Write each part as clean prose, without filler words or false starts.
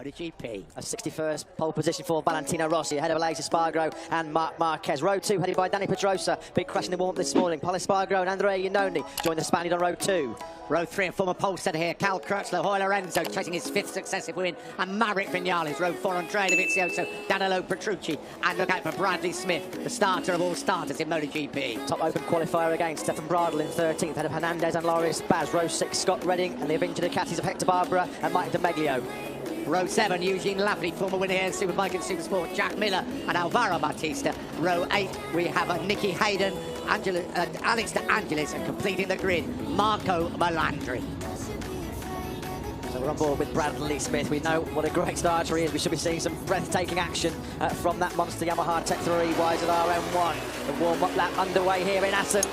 MotoGP. A 61st pole position for Valentino Rossi, ahead of Aleix Espargaro and Marc Marquez. Row 2 headed by Dani Pedrosa. Big crash in the warm-up this morning. Pol Espargaro and Andrea Iannone join the Spaniard on row 2. Row 3, a former pole setter here, Cal Crutchlow, Jorge Lorenzo chasing his 5th successive win, and Maverick Vinales. Row 4, Andrea Dovizioso, Danilo Petrucci, and look out for Bradley Smith, the starter of all starters in MotoGP. Top open qualifier again, Stefan Bradl in 13th, ahead of Hernandez and Loris Baz. Row 6, Scott Redding and the Avinci Ducatis of Hector Barbera and Mike D'Ameglio. Row 7, Eugene Lafferty, former winner here in Superbike and Supersport, Jack Miller and Alvaro Bautista. Row 8, we have Nicky Hayden, Alex De Angelis, and completing the grid, Marco Melandri. So we're on board with Bradley Smith. We know what a great starter he is. We should be seeing some breathtaking action from that monster Yamaha Tech 3 wise at RM1. The warm-up lap underway here in Assen.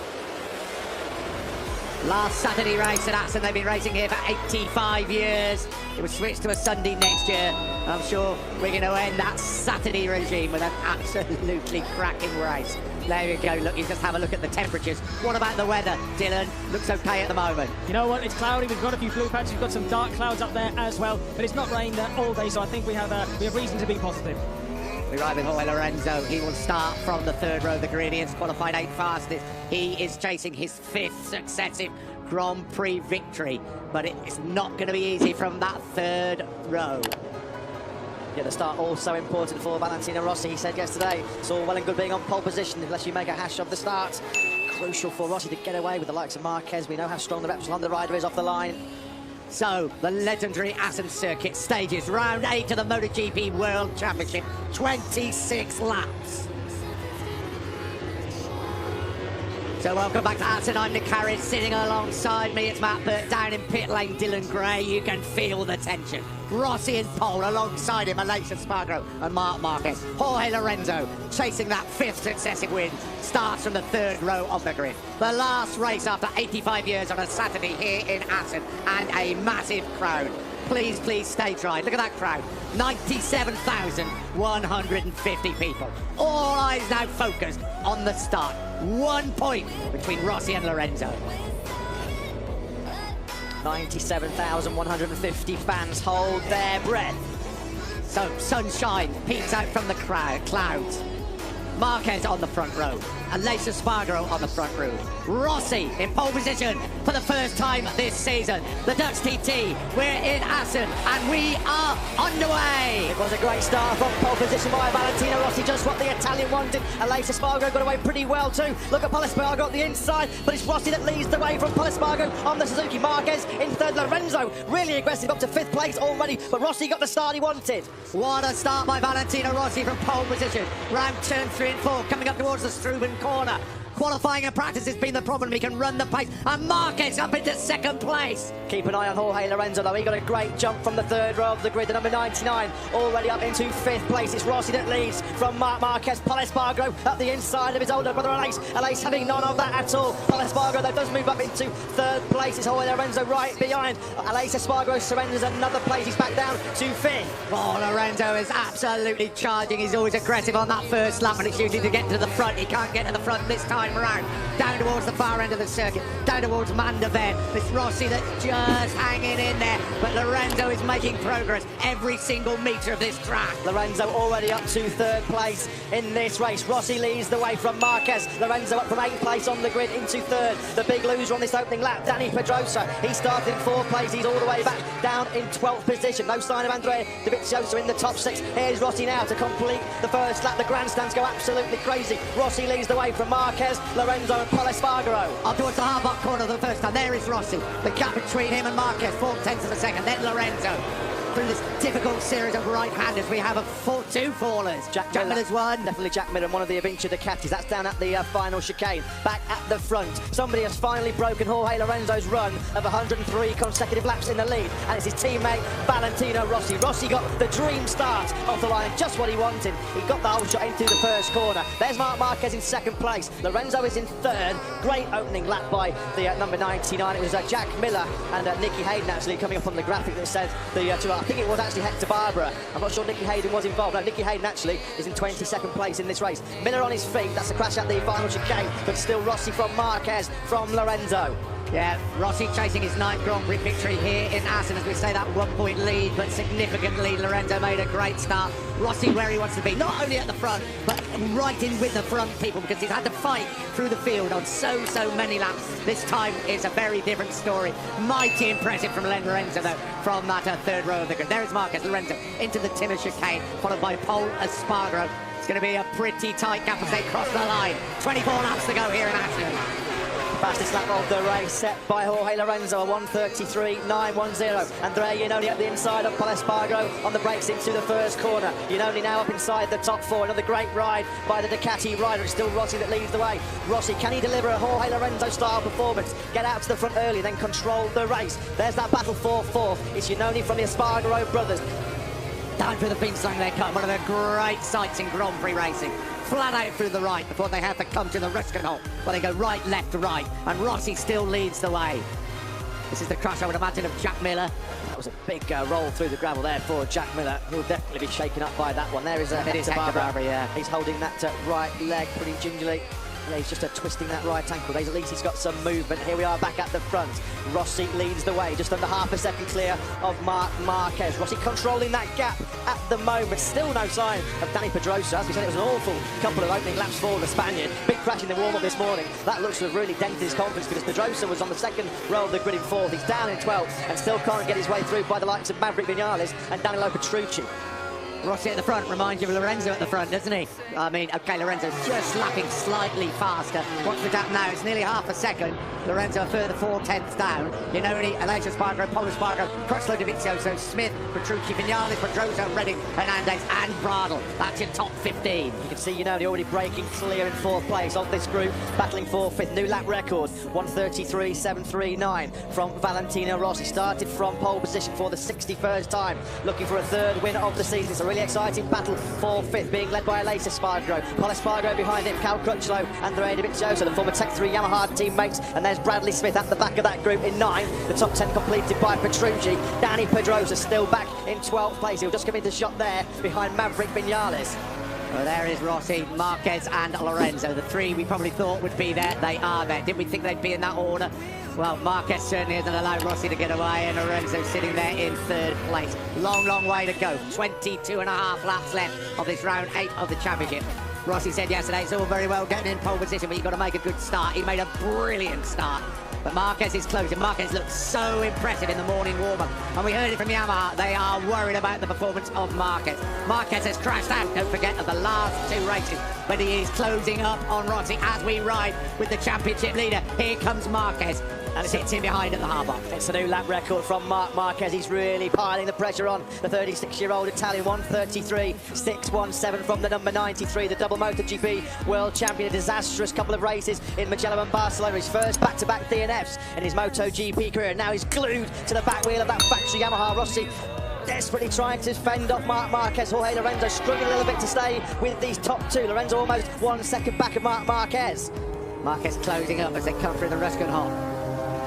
Last Saturday race at Assen, they've been racing here for 85 years. It was switched to a Sunday next year. I'm sure we're going to end that Saturday regime with an absolutely cracking race. There you go, look, you just have a look at the temperatures. What about the weather, Dylan? Looks okay at the moment. You know what, it's cloudy, we've got a few blue patches, we've got some dark clouds up there as well, but it's not rained all day, so I think we have reason to be positive. We ride with Jorge Lorenzo. He will start from the 3rd row of the grid. He has qualified 8th fastest. He is chasing his 5th successive Grand Prix victory, but it's not going to be easy from that 3rd row. Yeah, the start also important for Valentino Rossi. He said yesterday, it's all well and good being on pole position unless you make a hash of the start. Crucial for Rossi to get away with the likes of Marquez. We know how strong the Repsol rider is off the line. So, the legendary Assen circuit stages round 8 of the MotoGP World Championship, 26 laps. So welcome back to Assen. I'm Nick Harris. Sitting alongside me, it's Matt Burt. Down in pit lane, Dylan Gray. You can feel the tension. Rossi in pole, alongside him, Aleix Espargaro and Marc Marquez. Jorge Lorenzo chasing that 5th successive win. Starts from the 3rd row of the grid. The last race after 85 years on a Saturday here in Assen, and a massive crowd. Please, please stay dry. Look at that crowd. 97,150 people. All eyes now focused on the start. 1 point between Rossi and Lorenzo. 97,150 fans hold their breath. So sunshine peeks out from the clouds. Marquez on the front row, Aleix Espargaro on the front row. Rossi in pole position for the first time this season. The Dutch TT, we're in Assen and we are underway. It was a great start from pole position by Valentino Rossi, just what the Italian wanted. Aleix Espargaro got away pretty well too. Look at Pol Espargaro at the inside, but it's Rossi that leads the way from Pol Espargaro on the Suzuki. Marquez in 3rd, Lorenzo really aggressive up to 5th place already, but Rossi got the start he wanted. What a start by Valentino Rossi from pole position. Round turn 3 and 4, coming up towards the Struben corner. Qualifying and practice has been the problem. He can run the pace, and Marquez up into 2nd place. Keep an eye on Jorge Lorenzo though. He got a great jump from the 3rd row of the grid. The number 99 already up into 5th place. It's Rossi that leads from Marc Marquez. Pol Espargaro at the inside of his older brother Aleix. Aleix having none of that at all. Pol Espargaro though does move up into 3rd place. It's Jorge Lorenzo right behind. Aleix Espargaro surrenders another place. He's back down to 5th. Oh, Lorenzo is absolutely charging. He's always aggressive on that first lap, and it's usually to get to the front. He can't get to the front this time around. Down towards the far end of the circuit, down towards Mandaven. It's Rossi that's just hanging in there, but Lorenzo is making progress every single metre of this track. Lorenzo already up to 3rd place in this race. Rossi leads the way from Marquez. Lorenzo up from 8th place on the grid into 3rd. The big loser on this opening lap, Dani Pedrosa. He started in 4th place. He's all the way back down in 12th position. No sign of Andrea Dovizioso in the top 6. Here's Rossi now to complete the first lap. The grandstands go absolutely crazy. Rossi leads the way from Marquez, Lorenzo and Pol Espargaro. Up towards the hard-back corner the first time. There is Rossi. The gap between him and Marquez, 4/10 of a second. Then Lorenzo. Through this difficult series of right-handers, we have two fallers. Jack Miller's one. Definitely Jack Miller, one of the Avinci Ducatis. That's down at the final chicane. Back at the front. Somebody has finally broken Jorge Lorenzo's run of 103 consecutive laps in the lead, and it's his teammate Valentino Rossi. Rossi got the dream start off the line, just what he wanted. He got the whole shot into the first corner. There's Marc Marquez in 2nd place. Lorenzo is in 3rd. Great opening lap by the number 99. It was Jack Miller and Nicky Hayden actually coming up on the graphic that said the I think it was actually Hector Barbera. I'm not sure Nicky Hayden was involved. No, Nicky Hayden actually is in 22nd place in this race. Miller on his feet. That's a crash at the final chicane, but still Rossi from Marquez from Lorenzo. Yeah, Rossi chasing his 9th Grand Prix victory here in Assen. As we say, that 1-point lead, but significant lead. Lorenzo made a great start. Rossi where he wants to be, not only at the front, but right in with the front people, because he's had to fight through the field on so many laps. This time it's a very different story. Mighty impressive from Lorenzo, though, from that third row of the grid. There is Marquez. Lorenzo into the Timmer chicane, followed by Pol Espargaro. It's going to be a pretty tight gap as they cross the line. 24 laps to go here in Assen. Fastest lap of the race set by Jorge Lorenzo, a 1:33.910. Andrea Iannone at the inside of Pol Espargaro on the brakes into the first corner. Iannone now up inside the top 4. Another great ride by the Ducati rider. It's still Rossi that leads the way. Rossi, can he deliver a Jorge Lorenzo style performance? Get out to the front early, then control the race. There's that battle for 4th. It's Iannone from the Espargaro brothers. Down through the Binslang they come. One of the great sights in Grand Prix racing. Flat out through the right before they have to come to the Ruskenholt, where they go right, left, right, and Rossi still leads the way. This is the crash, I would imagine, of Jack Miller. That was a big roll through the gravel there for Jack Miller. He'll definitely be shaken up by that one. There is Hector Barbera. Yeah. He's holding that right leg pretty gingerly. Yeah, he's just twisting that right ankle. At least he's got some movement. Here we are back at the front. Rossi leads the way, just under half a second clear of Marc Marquez. Rossi controlling that gap at the moment. Still no sign of Dani Pedrosa. As we said, it was an awful couple of opening laps for the Spaniard. Big crash in the warm-up this morning. That looks to have really dented his confidence, because Pedrosa was on the second row of the grid in 4th. He's down in 12th and still can't get his way through by the likes of Maverick Vinales and Danilo Petrucci. Rossi at the front reminds you of Lorenzo at the front, doesn't he? I mean, OK, Lorenzo's just lapping slightly faster. Watch the gap now, it's nearly half a second. Lorenzo a further 4/10 down. Iannone, Aleix Espargaro, Pol Espargaro, Crutchlow, Dovizioso, Smith, Petrucci, Vinales, Pedrosa, Redding, Hernandez and Bradl. That's your top 15. You can see Iannone already breaking clear in 4th place of this group, battling for 5th. New lap record, 1:33.739 from Valentino Rossi. Started from pole position for the 61st time, looking for a 3rd win of the season. It's a really exciting battle for 5th, being led by Aleix Espargaro. Pol Espargaro behind him, Cal Crutchlow, Andrea Dovizioso, the former Tech 3 Yamaha teammates, and there's Bradley Smith at the back of that group in 9th. The top 10 completed by Petrucci. Dani Pedrosa still back in 12th place. He'll just come into shot there behind Maverick Vinales. Well, there is Rossi, Marquez and Lorenzo. The 3 we probably thought would be there. They are there. Did we think they'd be in that order? Well, Marquez certainly hasn't allowed Rossi to get away, and Lorenzo sitting there in 3rd place. Long way to go. 22.5 laps left of this round 8 of the championship. Rossi said yesterday, it's all very well getting in pole position, but you've got to make a good start. He made a brilliant start. But Marquez is closing. Marquez looked so impressive in the morning warm-up. And we heard it from Yamaha. They are worried about the performance of Marquez. Marquez has crashed out, don't forget, of the last 2 races. But he is closing up on Rossi as we ride with the championship leader. Here comes Marquez. And sits in behind at the hard box. It's a new lap record from Marc Marquez. He's really piling the pressure on the 36-year-old Italian. 1:33.617 from the number 93, the double MotoGP world champion. A disastrous couple of races in Mugello and Barcelona. His first back-to-back DNFs in his MotoGP career. Now he's glued to the back wheel of that factory Yamaha. Rossi desperately trying to fend off Marc Marquez. Jorge Lorenzo struggling a little bit to stay with these top 2. Lorenzo almost 1 second back of Marc Marquez. Marquez closing up as they come through the Ruskenholt.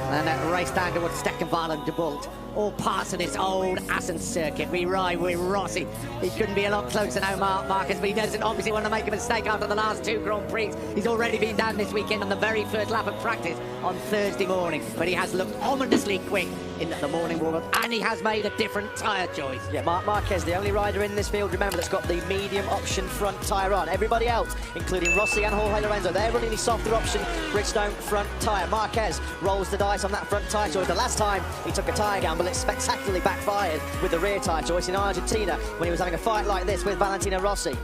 And that race down towards Steckenwald and De Bolt. All parts of this old Assen circuit. We ride with Rossi. He couldn't be a lot closer now, Marc Marquez, but he doesn't obviously want to make a mistake after the last 2 Grand Prix. He's already been down this weekend on the very first lap of practice on Thursday morning, but he has looked ominously quick in the morning warm-up, and he has made a different tyre choice. Yeah, Marc Marquez, the only rider in this field, remember, that's got the medium option front tyre on. Everybody else, including Rossi and Jorge Lorenzo, they're running the softer option Bridgestone front tyre. Marquez rolls the dice on that front tyre choice. The last time he took a tyre gamble, it spectacularly backfired with the rear tyre choice in Argentina when he was having a fight like this with Valentino Rossi.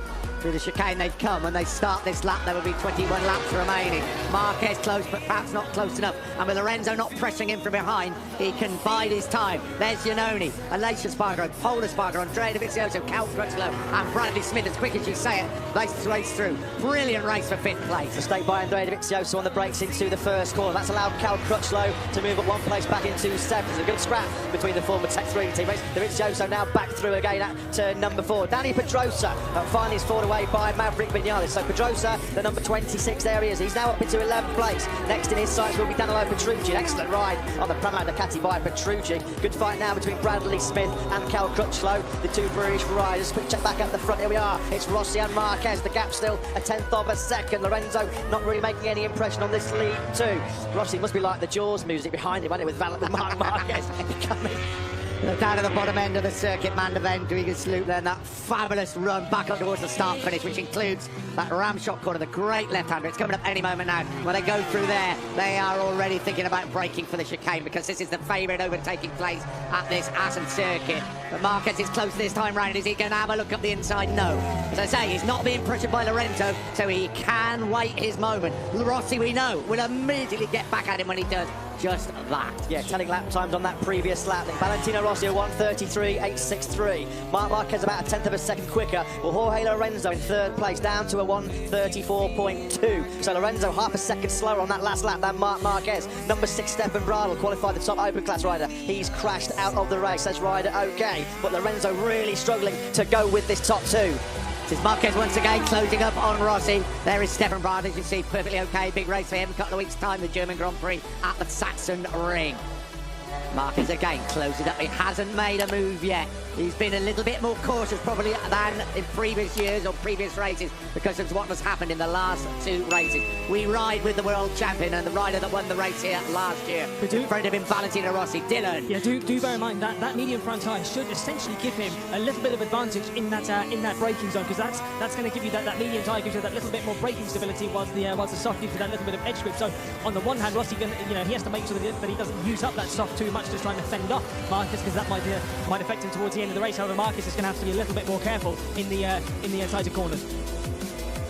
Through the chicane they'd come, and they start this lap, there will be 21 laps remaining. Marquez close, but perhaps not close enough. And with Lorenzo not pressing him from behind, he can bide his time. There's Iannone, Aleix Espargaro, Pol Espargaro, Andrea Dovizioso, Cal Crutchlow, and Bradley Smith, as quick as you say it, race through. Brilliant race for 5th place. Mistake by Andrea Dovizioso on the brakes into the first corner. That's allowed Cal Crutchlow to move up 1 place back into 7th. There's a good scrap between the former Tech 3 teammates. Dovizioso now back through again at turn number 4. Dani Pedrosa finally has fought away away by Maverick Vinales. So Pedrosa, the number 26, there he is. He's now up into 11th place. Next in his sights will be Danilo Petrucci. An excellent ride on the Pramac Ducati by Petrucci. Good fight now between Bradley Smith and Cal Crutchlow, the two British riders. Quick check back at the front. Here we are. It's Rossi and Marquez. The gap still a 10th of a second. Lorenzo not really making any impression on this lead too. Rossi must be like the Jaws music behind him, wasn't it, with Marc Marquez coming. Down at the bottom end of the circuit, Van der Ven doing his loop there, and that fabulous run back up towards the start finish, which includes that ram shot corner, the great left-hander. It's coming up any moment now. When they go through there, they are already thinking about braking for the chicane, because this is the favourite overtaking place at this Assen circuit. But Marquez is close this time round. Is he going to have a look up the inside? No. As I say, he's not being pressured by Lorenzo, so he can wait his moment. Rossi, we know, will immediately get back at him when he does just that. Yeah, telling lap times on that previous lap. Valentino Rossi a 1:33.863. Marc Marquez about a 10th of a second quicker. Well, Jorge Lorenzo in third place, down to a 1:34.2. So Lorenzo half a second slower on that last lap than Marc Marquez. Number 6, Stefan Bradl, qualified the top open class rider. He's crashed out of the race. Says rider okay, but Lorenzo really struggling to go with this top two. This is Marquez once again closing up on Rossi. There is Stefan Bradl, as you see, perfectly okay. Big race for him. A couple of weeks' time, the German Grand Prix at the Sachsen Ring. Marquez again closing up. He hasn't made a move yet. He's been a little bit more cautious probably than in previous years or previous races because of what has happened in the last two races. We ride with the world champion and the rider that won the race here last year. In front of him, Valentino Rossi. Dylan. Yeah, do bear in mind that medium front tyre should essentially give him a little bit of advantage in that braking zone, because that's going to give you that medium tyre gives you that little bit more braking stability, whilst the soft gives you that little bit of edge grip. So on the one hand, Rossi, he has to make sure that he doesn't use up that soft too much, just trying to fend off Marquez, because that might affect him towards the end of the race. However, Marquez is going to have to be a little bit more careful in the tighter corners.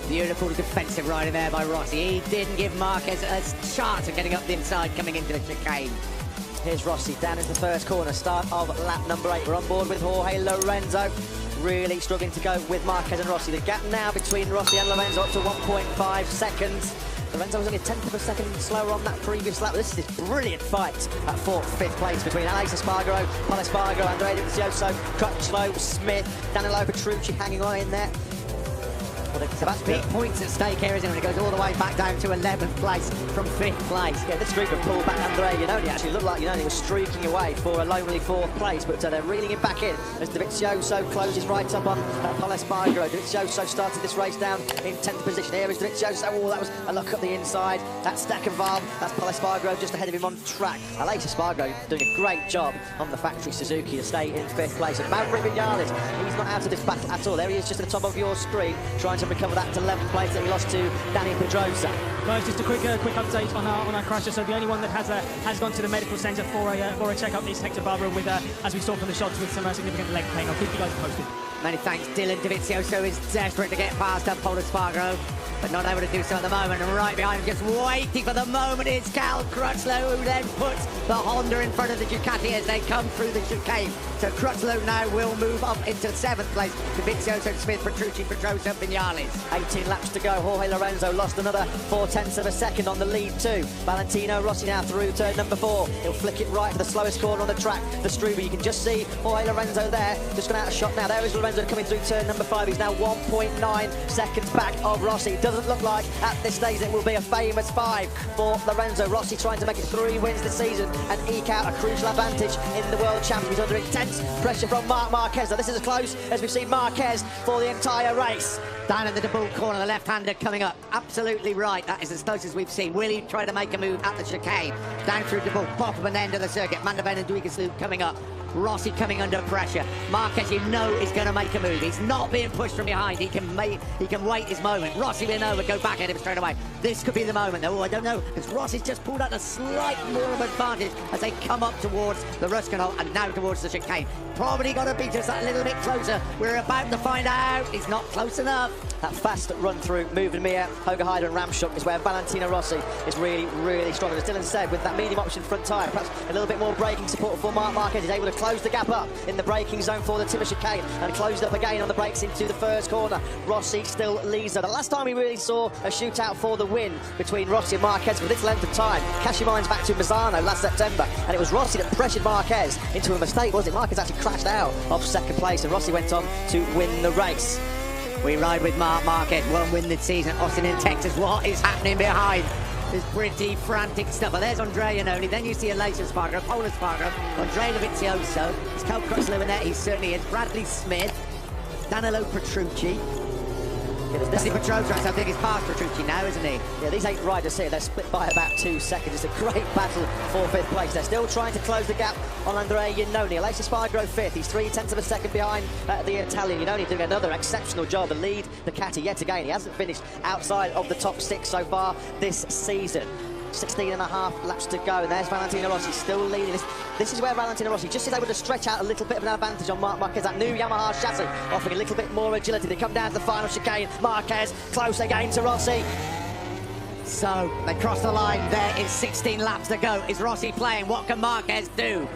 Beautiful defensive riding there by Rossi. He didn't give Marquez a chance of getting up the inside coming into the chicane. Here's Rossi down into the first corner, start of lap number 8. We're on board with Jorge Lorenzo. Really struggling to go with Marquez and Rossi. The gap now between Rossi and Lorenzo up to 1.5 seconds. Lorenzo was only a 10th of a second slower on that previous lap. This is this brilliant fight at 4th, 5th place between Alex Espargaro, Paul Espargaro, Andrea Dovizioso, Crutchlow, Smith, Danilo Petrucci hanging on in there. So that's big points at stake here, isn't it? It goes all the way back down to 11th place from 5th place. Yeah, this group have pulled back Andrea Iannone. Actually looked like Iannone was streaking away for a lonely 4th place, but they're reeling him back in as Dovizioso closes right up on Paul Espargaro. Dovizioso started this race down in 10th position. Here is Dovizioso. Oh, that was a look up the inside. That's Steckenvalm. That's Paul Espargaro just ahead of him on track. Alex Espargaro doing a great job on the factory Suzuki to stay in 5th place. And Maverick Vinales, he's not out of this battle at all. There he is just at the top of your screen, trying to recover that to 11th place that he lost to Danny Pedrosa. Guys, just a quick update on our crasher. So the only one that has gone to the medical centre for a checkup is Hector Barbara, with as we saw from the shots, with some significant leg pain. I'll keep you guys posted. Many thanks, Dylan. Dovizioso is desperate to get past Paul Espargaro, but not able to do so at the moment. And right behind him, just waiting for the moment, is Cal Crutchlow, who then puts the Honda in front of the Ducati as they come through the chicane. So Crutchlow now will move up into 7th place. Dovizioso, Smith, Petrucci, Pedrosa, Vinales. 18 laps to go. Jorge Lorenzo lost another 0.4 of a second on the lead too. Valentino Rossi now through turn number 4. He'll flick it right for the slowest corner on the track, the Struby. You can just see Jorge Lorenzo there, just gone out of shot now. There is Lorenzo coming through turn number 5. He's now 1.9 seconds back of Rossi. It doesn't look like at this stage it will be a famous 5 for Lorenzo. Rossi trying to make it 3 wins this season and eke out a crucial advantage in the World Championship. He's under intense pressure from Marc Marquez. Now this is as close as we've seen Marquez for the entire race. Down in the double corner, the left-hander coming up. Absolutely right. That is as close as we've seen. Will he try to make a move at the chicane? Down through double, bottom end of the circuit. Van der Ven and Duigersloot coming up. Rossi coming under pressure. Marquez, you know, is going to make a move. He's not being pushed from behind. He can wait his moment. Rossi, we know, would go back at him straight away. This could be the moment, though. Oh, I don't know, because Rossi's just pulled out a slight more of advantage as they come up towards the Ruskenholt and now towards the chicane. Probably got to be just that little bit closer. We're about to find out. He's not close enough. That fast run through, moving Mir, Hoger Heider and Ramshook is where Valentino Rossi is really, really strong. As Dylan said, with that medium option front tyre, perhaps a little bit more braking support for Marc Marquez. He's able to close the gap up in the braking zone for the Timmer chicane and closed up again on the brakes into the first corner. Rossi still leads though. The last time we really saw a shootout for the win between Rossi and Marquez for this length of time, cast your minds back to Misano last September, and it was Rossi that pressured Marquez into a mistake, wasn't it? Marquez actually crashed out of 2nd place and Rossi went on to win the race. We ride with Marc Marquez, one win this season, Austin in Texas. What is happening behind? There's pretty frantic stuff. Well, there's Andrea Iannone. Then you see Aleix Espargaro, Pol Espargaro, Andrea Dovizioso. There's Cal Crutchlow in there. He certainly is. Bradley Smith, Danilo Petrucci. Danny Pedrosa, I think, is past Petrucci now, isn't he? Yeah, these 8 riders here, they're split by about 2 seconds. It's a great battle for 5th place. They're still trying to close the gap on Andrea Iannone. Aleix Espargaro 5th. He's 0.3 of a second behind the Italian. Iannone doing another exceptional job to lead the Ducati yet again. He hasn't finished outside of the top 6 so far this season. 16.5 laps to go, and there's Valentino Rossi still leading. This is where Valentino Rossi just is able to stretch out a little bit of an advantage on Marc Marquez. That new Yamaha chassis offering a little bit more agility. They come down to the final chicane. Marquez close again to Rossi. So they cross the line. There is 16 laps to go. Is Rossi playing? What can Marquez do?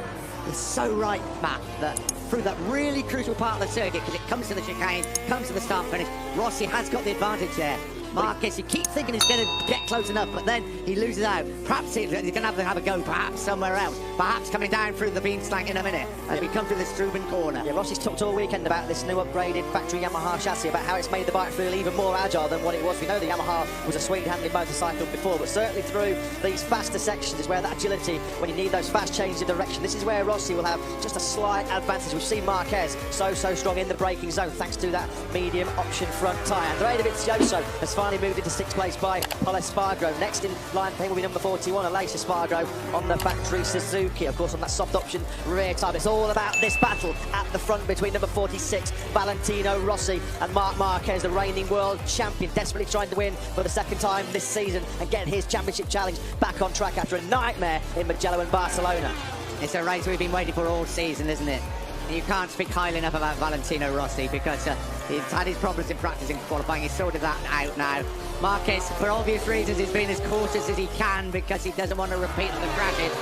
It's so right, Matt, that through that really crucial part of the circuit, because it comes to the chicane, comes to the start finish, Rossi has got the advantage there. Marquez, you keep thinking he's going to get close enough, but then he loses out. Perhaps he's going to have a go, perhaps somewhere else. Perhaps coming down through the beanslank in a minute as we come through the Struben corner. Yeah, Rossi's talked all weekend about this new upgraded factory Yamaha chassis, about how it's made the bike feel even more agile than what it was. We know the Yamaha was a sweet-handling motorcycle before, but certainly through these faster sections is where that agility, when you need those fast changes of direction, this is where Rossi will have just a slight advantage. We've seen Marquez so strong in the braking zone thanks to that medium option front tyre. Andrea Dovizioso has finally moved into 6th place by Pol Espargaro. Next in line for him will be number 41, Aleix Espargaro on the factory Suzuki. Of course, on that soft option rear tyre. It's all about this battle at the front between number 46, Valentino Rossi, and Marc Marquez, the reigning world champion, desperately trying to win for the 2nd time this season and get his championship challenge back on track after a nightmare in Mugello and Barcelona. It's a race we've been waiting for all season, isn't it? You can't speak highly enough about Valentino Rossi because he's had his problems in practice and qualifying. He's sorted that out now. Marquez, for obvious reasons, has been as cautious as he can because he doesn't want to repeat the crashes.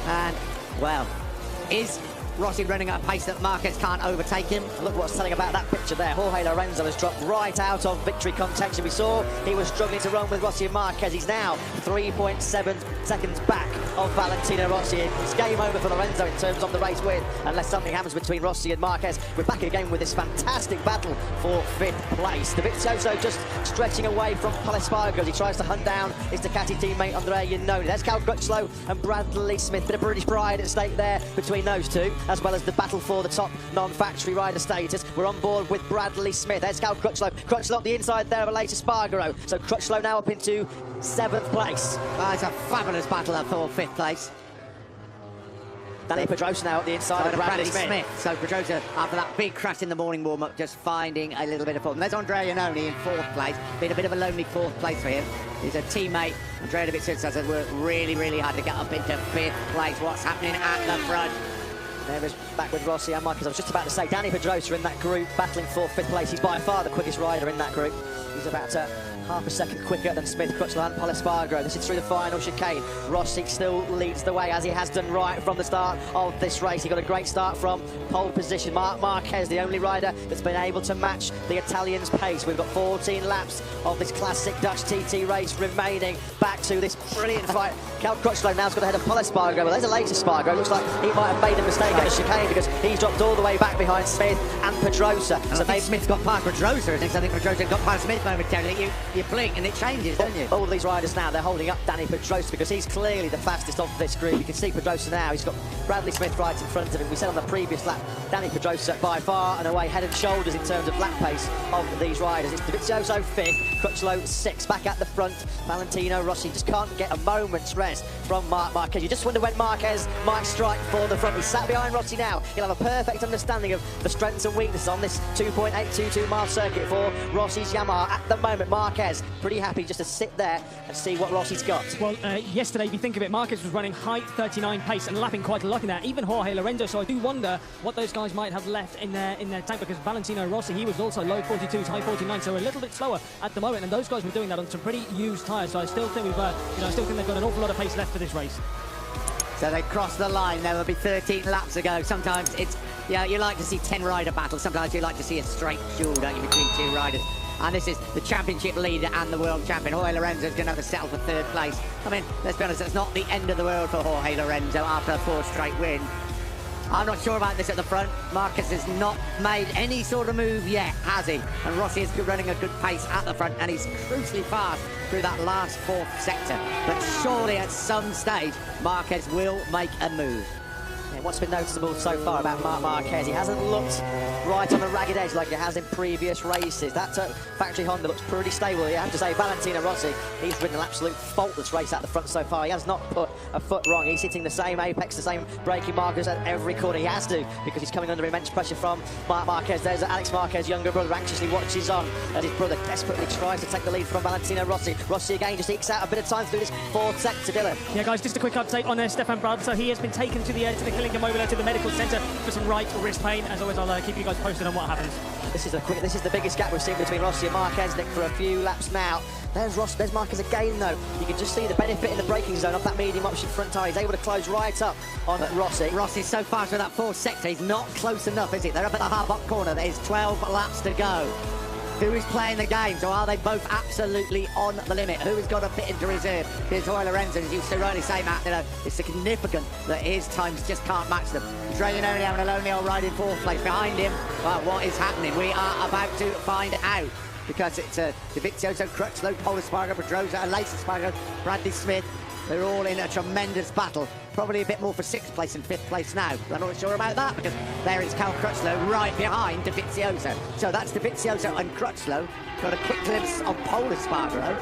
And, well, is Rossi running at a pace that Marquez can't overtake him? Look what's telling about that picture there. Jorge Lorenzo has dropped right out of victory contention. We saw he was struggling to run with Rossi and Marquez. He's now 3.7 seconds back of Valentino Rossi. It's game over for Lorenzo in terms of the race win, unless something happens between Rossi and Marquez. We're back again with this fantastic battle for 5th place. Dovizioso just stretching away from Pol Espargaro as he tries to hunt down his Ducati teammate Andrea Iannone. There's Cal Crutchlow and Bradley Smith. Bit of British pride at stake there between those two, as well as the battle for the top non-factory rider status. We're on board with Bradley Smith. There's Cal Crutchlow. Crutchlow up the inside there of Aleix Espargaro. So Crutchlow now up into 7th place. It's a fabulous battle for 5th place. Danny Pedrosa now at the inside of Bradley Smith. So Pedrosa, after that big crash in the morning warm-up, just finding a little bit of problem. There's Andrea Iannone in 4th place. Been a bit of a lonely 4th place for him. He's a teammate. Andrea Dovizioso has worked really hard to get up into 5th place. What's happening at the front? There is back with Rossi and Marquez. I was just about to say, Danny Pedrosa in that group, battling for 5th place. He's by far the quickest rider in that group. He's about half a second quicker than Smith, Crutchlow and Pol Espargaro. This is through the final chicane. Rossi still leads the way, as he has done right from the start of this race. He got a great start from pole position. Marc Marquez, the only rider that's been able to match the Italians' pace. We've got 14 laps of this classic Dutch TT race remaining. Back to this brilliant fight. Cal Crutchlow now's got ahead of Pol Espargaro. Well, there's a later Espargaro. Looks like he might have made a mistake at the chicane because he's dropped all the way back behind Smith and Pedrosa. So maybe Smith got past Pedrosa. I think Pedrosa got past Smith momentarily. You blink and it changes, don't you? All these riders now, they're holding up Danny Pedrosa because he's clearly the fastest of this group. You can see Pedrosa now. He's got Bradley Smith right in front of him. We said on the previous lap, Danny Pedrosa by far and away head and shoulders in terms of lap pace of these riders. It's Dovizioso 5th, Crutchlow 6th. Back at the front, Valentino Rossi just can't get a moment's rest from Marc Marquez. You just wonder when Marquez might strike for the front. He's sat behind Rossi now. He'll have a perfect understanding of the strengths and weaknesses on this 2.822 mile circuit for Rossi's Yamaha. At the moment, Marquez pretty happy just to sit there and see what Rossi's got. Well, yesterday, if you think of it, Marquez was running height 39 pace and lapping quite a lot in there. Even Jorge Lorenzo. So I do wonder what those guys might have left in their tank, because Valentino Rossi, he was also low 42s, high 49, so a little bit slower at the moment. And those guys were doing that on some pretty used tyres. So I still think I still think they've got an awful lot of pace left for this race. So they cross the line. There will be 13 laps to go. Sometimes it's, you like to see 10 rider battles. Sometimes you like to see a straight duel, don't you, between two riders. And this is the championship leader and the world champion. Jorge Lorenzo's going to have to settle for 3rd place. I mean, let's be honest, it's not the end of the world for Jorge Lorenzo after a 4th straight win. I'm not sure about this at the front. Marquez has not made any sort of move yet, has he? And Rossi is running a good pace at the front, and he's crucially fast through that last fourth sector. But surely at some stage, Marquez will make a move. Yeah, what's been noticeable so far about Marc Marquez, he hasn't looked right on the ragged edge like he has in previous races. That factory Honda looks pretty stable. You have to say, Valentino Rossi, he's ridden an absolute faultless race at the front so far. He has not put a foot wrong. He's hitting the same apex, the same braking markers at every corner. He has to, because he's coming under immense pressure from Marc Marquez. There's Alex Marquez's younger brother, anxiously watches on as his brother desperately tries to take the lead from Valentino Rossi. Rossi again just ekes out a bit of time through this fourth sector, Dylan. Yeah, guys, just a quick update on Stefan Bradl. So he has been taken to the Killington Mobile to the medical centre for some right wrist pain. As always, I'll keep you guys posted on what happens. This is the biggest gap we've seen between Rossi and Marquez, Nick, for a few laps now. There's Marquez again, though. You can just see the benefit in the braking zone of that medium option front tyre. He's able to close right up on Rossi. Rossi's so fast with that fourth sector, he's not close enough, is he? They're up at the half-up corner. There's 12 laps to go. Who is playing the games, or are they both absolutely on the limit? Who has got to fit into reserve? Here's Roy Lorenzo, as you so rightly say, Matt, you know, it's significant that his times just can't match them. Dragononi and Alonio right in fourth place behind him. Well, what is happening? We are about to find out, because it's Dovizioso, Crutchlow, Paul Espargaro, Pedrosa, Lace Espargaro, Bradley Smith. They're all in a tremendous battle. Probably a bit more for sixth place and fifth place now. I'm not sure about that, because there is Cal Crutchlow right behind Dovizioso. So that's Dovizioso and Crutchlow. Got a quick glimpse of Paul Espargaro.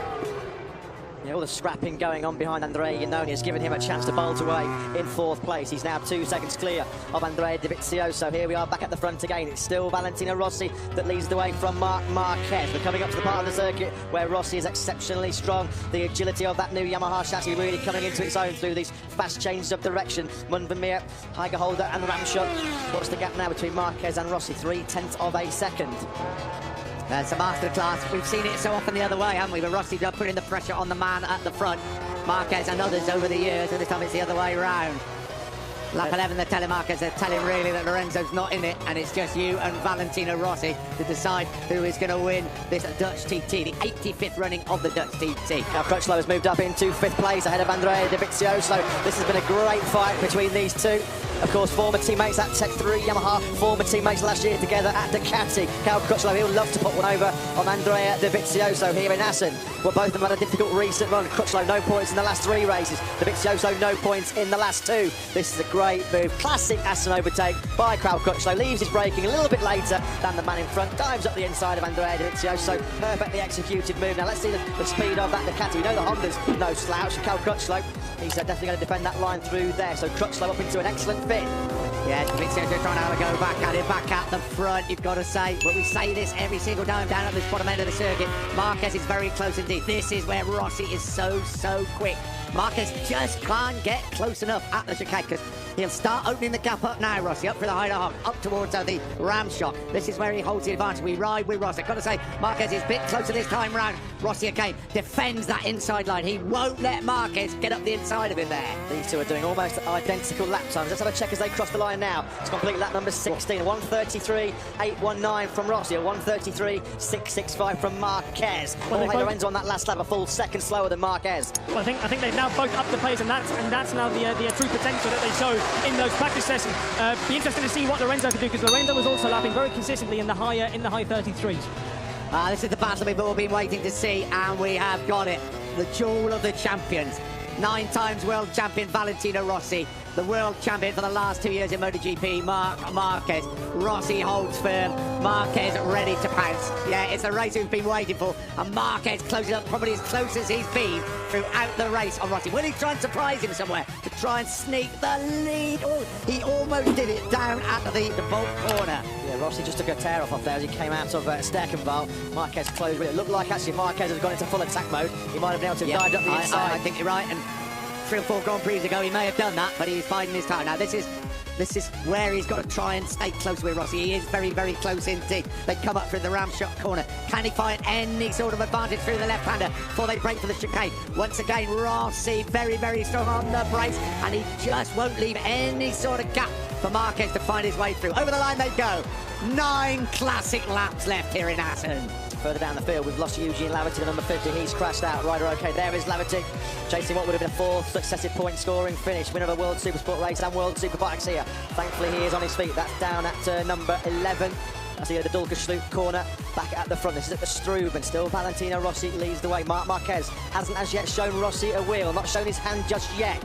Yeah, all the scrapping going on behind Andrea Iannone has given him a chance to bolt away in fourth place. He's now 2 seconds clear of Andrea Dovizioso. Here we are back at the front again. It's still Valentino Rossi that leads the way from Marc Marquez. We're coming up to the part of the circuit where Rossi is exceptionally strong. The agility of that new Yamaha chassis really coming into its own through these fast changes of direction. Munvermeer, Tiger Holder and Ramshot. What's the gap now between Marquez and Rossi? 0.3 of a second. That's a masterclass. We've seen it so often the other way, haven't we? But Rossi putting the pressure on the man at the front. Marquez and others over the years, and this time it's the other way around. Lap 11, they're telling Marquez, they're telling really that Lorenzo's not in it, and it's just you and Valentino Rossi to decide who is going to win this Dutch TT, the 85th running of the Dutch TT. Now Crutchlow has moved up into 5th place ahead of Andrea Dovizioso. This has been a great fight between these two. Of course, former teammates at Tech 3 Yamaha, former teammates last year together at Ducati. Cal Crutchlow, he'll love to put one over on Andrea Dovizioso here in Assen. Well, both of them had a difficult recent run. Crutchlow, no points in the last 3 races. Dovizioso, no points in the last 2. This is a great move. Classic Assen overtake by Cal Crutchlow. Leaves his braking a little bit later than the man in front. Dives up the inside of Andrea Dovizioso. Perfectly executed move. Now, let's see the speed of that Ducati. We know the Honda's no slouch. Cal Crutchlow, he's definitely going to defend that line through there. So Crutchlow up into an excellent fit. Yeah, Dovizioso trying to have a go back at it, back at the front, you've got to say. But we say this every single time down at this bottom end of the circuit. Marquez is very close indeed. This is where Rossi is so quick. Marquez just can't get close enough at the chicane, because he'll start opening the gap up now, Rossi, up for the Hyder Hog, up towards the ram shot. This is where he holds the advantage. We ride with Rossi. I've got to say, Marquez is a bit closer this time round. Rossi again defends that inside line. He won't let Marquez get up the inside of him there. These two are doing almost identical lap times. Let's have a check as they cross the line now. It's complete lap number 16. 1:33.819 from Rossi, a 1:33.665 from Marquez. Well, Lorenzo on that last lap, a full second slower than Marquez. Well, I think they've now both upped the pace, and that's now the true potential that they showed in those practice sessions. Be interesting to see what Lorenzo can do, because Lorenzo was also lapping very consistently in the high 33s. This is the battle we've all been waiting to see, and we have got it. The jewel of the champions. 9 times world champion Valentino Rossi, the world champion for the last 2 years in MotoGP, Marc Marquez. Rossi holds firm, Marquez ready to pounce. Yeah, it's a race we've been waiting for, and Marquez closing up probably as close as he's been throughout the race on Rossi. Will he try and surprise him somewhere to try and sneak the lead? Oh, he almost did it down at the Bolt corner. Yeah, Rossi just took a tear off there as he came out of Sterkenval. Marquez closed with it. Looked like actually Marquez has gone into full attack mode. He might have been able to dive up the inside. I think you're right, and 3 or 4 Grand Prix ago he may have done that, but he's biding his time. Now this is where he's got to try and stay close with Rossi. He is very close indeed. They come up through the ram shot corner. Can he find any sort of advantage through the left-hander before they break for the chicane? Once again, Rossi very strong on the brakes, and he just won't leave any sort of gap for Marquez to find his way through. Over the line they go. 9 classic laps left here in Assen. Further down the field, we've lost Eugene Laverty, the number 50. He's crashed out. Rider okay. There is Laverty, chasing what would have been a fourth successive point-scoring finish. Winner of a World Supersport race and World Superbikes here. Thankfully, he is on his feet. That's down at number 11. I see the Dulkersloot corner, back at the front. This is at the Struben. Still Valentino Rossi leads the way. Marc Marquez hasn't as yet shown Rossi a wheel, not shown his hand just yet.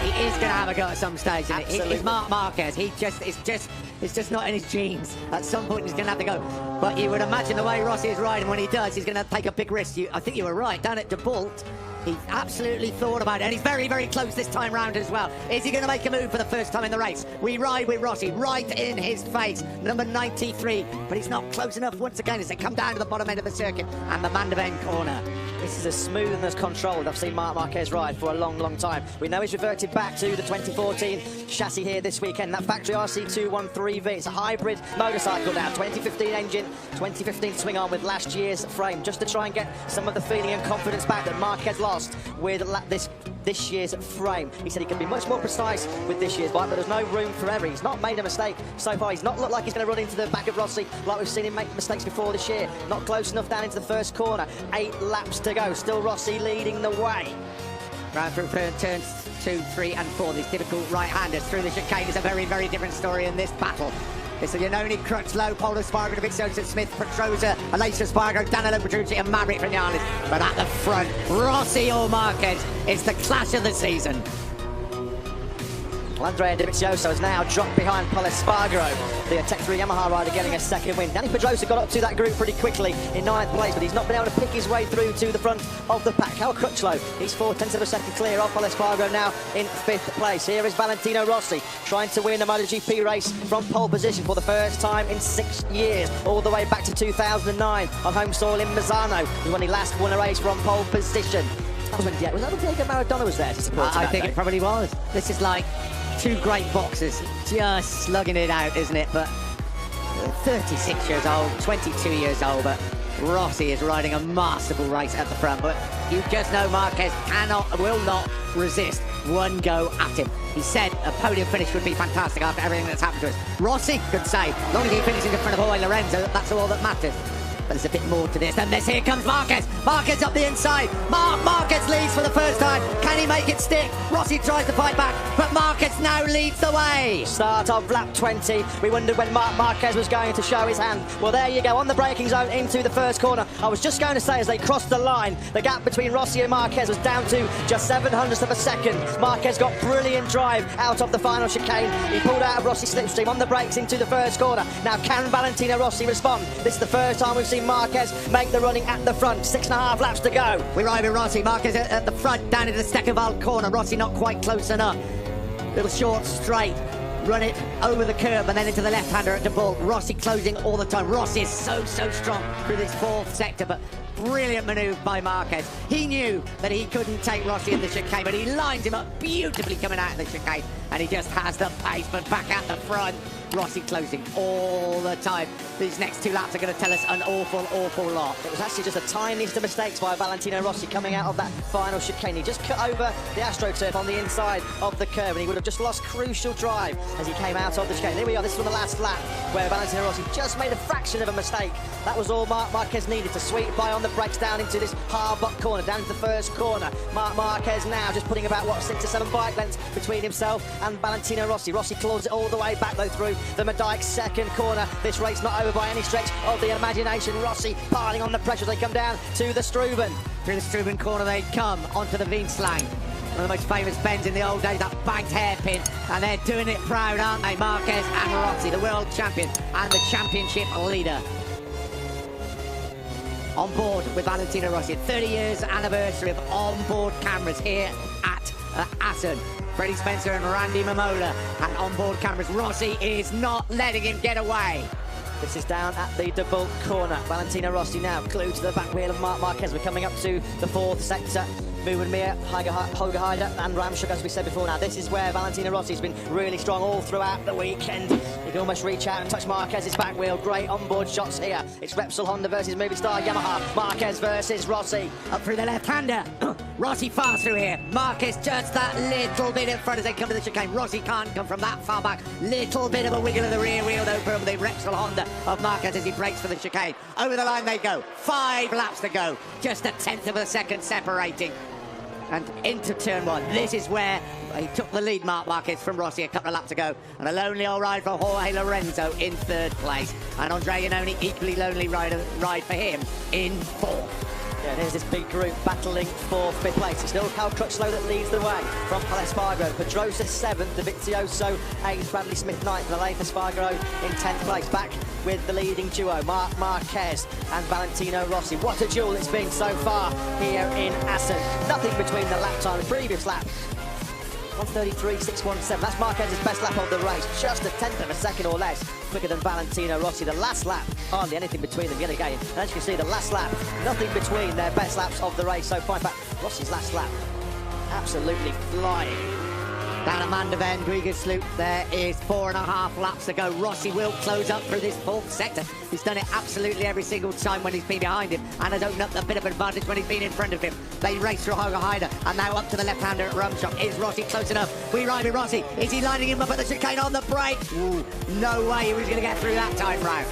He is going to have a go at some stage, isn't it? Absolutely. He's Marc Marquez. It's just not in his genes. At some point, he's going to have to go. But you would imagine the way Rossi is riding, when he does, he's going to take a big risk. I think you were right. Down at De Bolt, he absolutely thought about it. And he's very, very close this time round as well. Is he going to make a move for the first time in the race? We ride with Rossi right in his face. Number 93. But he's not close enough once again as they come down to the bottom end of the circuit and the Mandeven corner. This is as smooth and as controlled I've seen Marc Marquez ride for a long, long time. We know he's reverted back to the 2014 chassis here this weekend. That factory RC213V. It's a hybrid motorcycle now. 2015 engine, 2015 swing arm with last year's frame, just to try and get some of the feeling and confidence back that Marquez lost with this year's frame. He said he can be much more precise with this year's bike, but there's no room for error. He's not made a mistake so far. He's not looked like he's going to run into the back of Rossi like we've seen him make mistakes before this year. Not close enough down into the first corner. 8 laps to go. Still Rossi leading the way. Round through turns 2, 3 and 4. These difficult right-handers through the chicane is a very, very different story in this battle. It's the Iannone, Crutchlow, Paul Espargaro, Vic Joseph Smith, Petrosa, Alessia Espargaro, Danilo Petrucci and Maverick Vinales. But at the front, Rossi or Marquez, it's the clash of the season. Andrea Dovizioso has now dropped behind Paul Espargaro, the Tech 3 Yamaha rider, getting a second win. Danny Pedrosa got up to that group pretty quickly in 9th place, but he's not been able to pick his way through to the front of the pack. Cal Crutchlow, he's 0.4 of a second clear of Paul Espargaro, now in 5th place. Here is Valentino Rossi trying to win a MotoGP race from pole position for the first time in 6 years, all the way back to 2009 on home soil in Misano, when he last won a race from pole position. That was when Diego Maradona was there to support him. I think it probably was. This is like 2 great boxers just slugging it out, isn't it? But 36 years old, 22 years old, but Rossi is riding a masterful race at the front. But you just know Marquez will not resist one go at him. He said a podium finish would be fantastic after everything that's happened to us. Rossi could say, as long as he finishes in front of Jorge Lorenzo, that's all that matters. But there's a bit more to this than this. Here comes Marquez. Marquez up the inside. Marquez leads for the first time. Can he make it stick? Rossi tries to fight back, but Marquez now leads the way. Start of lap 20. We wondered when Marc Marquez was going to show his hand. Well, there you go, on the braking zone into the first corner. I was just going to say, as they crossed the line, the gap between Rossi and Marquez was down to just 0.07 of a second. Marquez got brilliant drive out of the final chicane. He pulled out of Rossi's slipstream on the brakes into the first corner. Now, can Valentino Rossi respond? This is the first time we've seen Marquez make the running at the front. 6.5 laps to go. We ride with Rossi. Marquez at the front, down into the Steckerwald corner. Rossi not quite close enough. Little short straight. Run it over the curb and then into the left-hander at De Bolt. Rossi closing all the time. Rossi is so strong through this 4th sector, but brilliant manoeuvre by Marquez. He knew that he couldn't take Rossi in the chicane, but he lines him up beautifully coming out of the chicane, and he just has the pace, but back at the front. Rossi closing all the time. These next 2 laps are going to tell us an awful lot. It was actually just the tiniest of mistakes by Valentino Rossi coming out of that final chicane. He just cut over the AstroTurf on the inside of the curve, and he would have just lost crucial drive as he came out of the chicane. Here we are, this is from the last lap, where Valentino Rossi just made a fraction of a mistake. That was all Marc Marquez needed to sweep by on the brakes down into this hard-buck corner, down into the first corner. Marc Marquez now just putting about, 6 or 7 bike lengths between himself and Valentino Rossi. Rossi claws it all the way back, though, through the Medyke second corner. This race not over by any stretch of the imagination. Rossi piling on the pressure as they come down to the Struben. Through the Struben corner they come onto the Wienslang. One of the most famous bends in the old days, that banked hairpin. And they're doing it proud, aren't they? Marquez and Rossi, the world champion and the championship leader. On board with Valentino Rossi. 30 years anniversary of onboard cameras here at Assen. Freddie Spencer and Randy Mamola and onboard cameras. Rossi is not letting him get away. This is down at the De Bolt corner. Valentino Rossi now glued to the back wheel of Marc Marquez. We're coming up to the 4th sector. Moving Mir, Holger Heider and Ramschuk, as we said before. Now, this is where Valentino Rossi's been really strong all throughout the weekend. He can almost reach out and touch Marquez's back wheel. Great onboard shots here. It's Repsol Honda versus Movistar Yamaha. Marquez versus Rossi. Up through the left-hander. Rossi fast through here. Marquez just that little bit in front as they come to the chicane. Rossi can't come from that far back. Little bit of a wiggle of the rear wheel though from the Repsol Honda of Marquez as he breaks for the chicane. Over the line they go. 5 laps to go. Just a tenth of a second separating. And into turn 1. This is where he took the lead, Marc Marquez, from Rossi a couple of laps ago. And a lonely old ride for Jorge Lorenzo in 3rd place. And Andre Iannone, equally lonely ride for him in 4th. Yeah, there's this big group battling for 5th place. It's still Cal Crutchlow that leads the way from Palace Spargo. Pedrosa 7th, Dovizioso 8th, Bradley Smith 9th, and Alain Spargo in 10th place. Back with the leading duo, Marc Marquez and Valentino Rossi. What a duel it's been so far here in Assen. Nothing between the lap time and previous lap. 1:33.617. That's Marquez's best lap of the race. Just a tenth of a second or less quicker than Valentino Rossi. The last lap, hardly anything between them yet again. And as you can see, the last lap, nothing between their best laps of the race so far. In fact, Rossi's last lap, absolutely flying. Down at Mandevend, Griegersloop, there is 4.5 laps to go. Rossi will close up through this 4th sector. He's done it absolutely every single time when he's been behind him and has opened up a bit of advantage when he's been in front of him. They race through Holger Heider and now up to the left-hander at Rumschock. Is Rossi close enough? We ride with Rossi. Is he lining him up at the chicane on the brake? Ooh, no way he was going to get through that time round.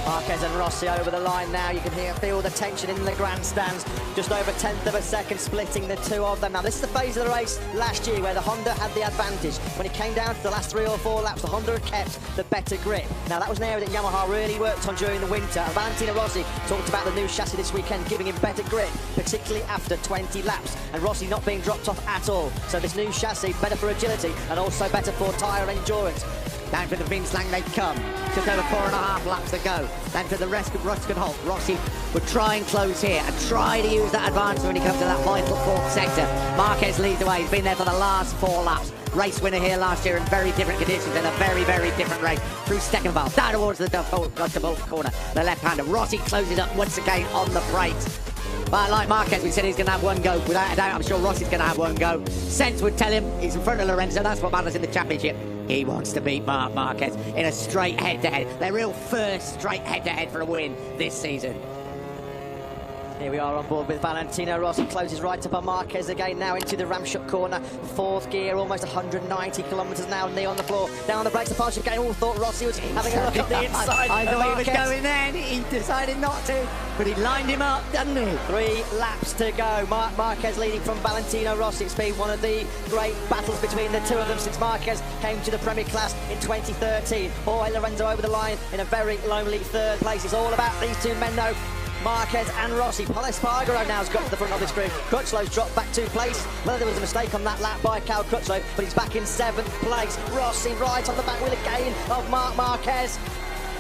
Marquez and Rossi over the line now. You can feel the tension in the grandstands. Just over 1/10 of a second splitting the two of them. Now, this is the phase of the race last year where the Honda had the advantage. When it came down to the last 3 or 4 laps, the Honda had kept the better grip. Now, that was an area that Yamaha really worked on during the winter. And Valentino Rossi talked about the new chassis this weekend, giving him better grip, particularly after 20 laps. And Rossi not being dropped off at all. So this new chassis, better for agility and also better for tyre endurance. Down to the Vinslang they come. Just over 4.5 laps to go. Then to the Ruskin Holt. Rossi would try and close here and try to use that advantage when he comes to that vital 4th sector. Marquez leads the way. He's been there for the last 4 laps. Race winner here last year in very different conditions in a very, very different race. Through Steckenval, down towards the Dutch corner. The left-hander. Rossi closes up once again on the brakes. But like Marquez, we said he's going to have one go. Without a doubt, I'm sure Rossi's going to have one go. Sense would tell him he's in front of Lorenzo. That's what matters in the championship. He wants to beat Marc Marquez in a straight head-to-head. Their real first straight head-to-head for a win this season. Here we are on board with Valentino Rossi, closes right up on Marquez again, now into the Ramshock corner, 4th gear, almost 190 kilometres now, knee on the floor, down the brakes, the partial game. All thought Rossi was having a look at the inside. I thought he was going then, he decided not to, but he lined him up, didn't he? 3 laps to go. Marc Marquez leading from Valentino Rossi. It's been one of the great battles between the two of them since Marquez came to the Premier Class in 2013. Jorge Lorenzo over the line in a very lonely 3rd place. It's all about these two men though. Marquez and Rossi. Palace Spargo now has got to the front of this group. Crutchlow's dropped back 2 places. Whether there was a mistake on that lap by Cal Crutchlow, but he's back in 7th place. Rossi right on the back wheel again of Marc Marquez.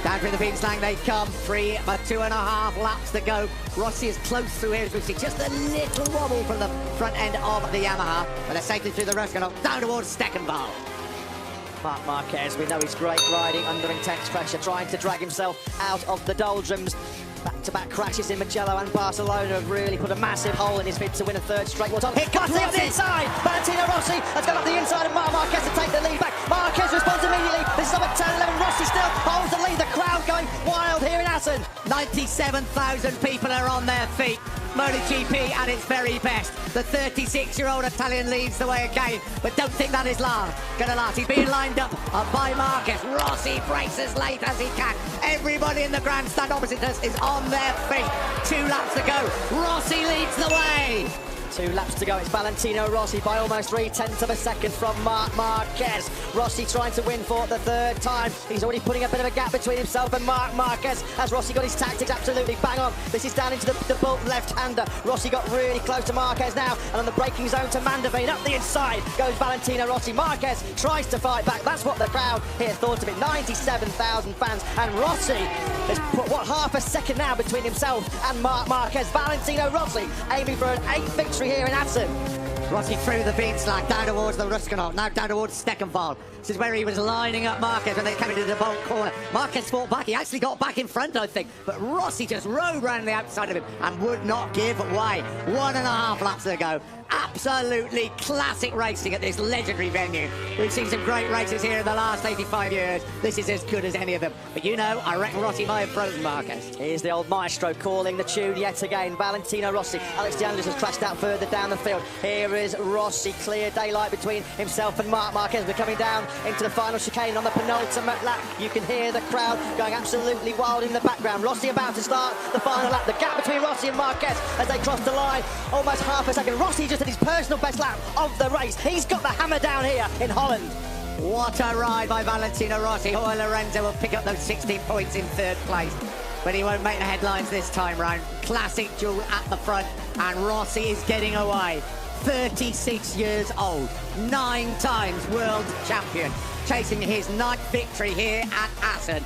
Down through the Vinslang they come. 2.5 laps to go. Rossi is close through here as we see just a little wobble from the front end of the Yamaha. But they're safely through the Ruskin down towards Steckenval. Marc Marquez, we know he's great riding under intense pressure, trying to drag himself out of the doldrums. Back-to-back crashes in Mugello and Barcelona have really put a massive hole in his bid to win a 3rd straight. Here comes Rossi on the inside! Valentino Rossi has got up the inside of Marc Marquez to take the lead back. Marquez responds immediately. This is up at turn 11. Rossi still holds the lead. The crowd going wild here in Assen. 97,000 people are on their feet. MotoGP at its very best. The 36-year-old Italian leads the way again, but don't think that is gonna last. He's being lined up by Marquez. Rossi breaks as late as he can. Everybody in the grandstand opposite us is on their feet. 2 laps to go. Rossi leads the way. 2 laps to go. It's Valentino Rossi by almost 3/10 of a second from Marc Marquez. Rossi trying to win for the 3rd time. He's already putting a bit of a gap between himself and Marc Marquez. Has Rossi got his tactics absolutely bang on? This is down into the bolt left-hander. Rossi got really close to Marquez now, and on the braking zone to Mandeveen. Up the inside goes Valentino Rossi. Marquez tries to fight back. That's what the crowd here thought of it. 97,000 fans, and Rossi has put, half a second now between himself and Marc Marquez. Valentino Rossi aiming for an 8th victory here in Assen. Rossi through the beanstalk, down towards the Ruskinov, now down towards Steckenval. This is where he was lining up Marquez when they came into the bolt corner. Marquez fought back, he actually got back in front, I think, but Rossi just rode round the outside of him and would not give way. 1.5 laps to go. Absolutely classic racing at this legendary venue. We've seen some great races here in the last 85 years. This is as good as any of them. But you know, I reckon Rossi might have frozen Marquez. Here's the old maestro calling the tune yet again. Valentino Rossi. Alex De Angelis has crashed out further down the field. Here is Rossi. Clear daylight between himself and Marc Marquez. We're coming down into the final chicane on the penultimate lap. You can hear the crowd going absolutely wild in the background. Rossi about to start the final lap. The gap between Rossi and Marquez as they cross the line, almost half a second. Rossi just his personal best lap of the race. He's got the hammer down here in Holland. What a ride by Valentino Rossi. Jorge Lorenzo will pick up those 16 points in third place, but he won't make the headlines this time round. Classic duel at the front, and Rossi is getting away. 36 years old, 9 times world champion, chasing his 9th victory here at Assen.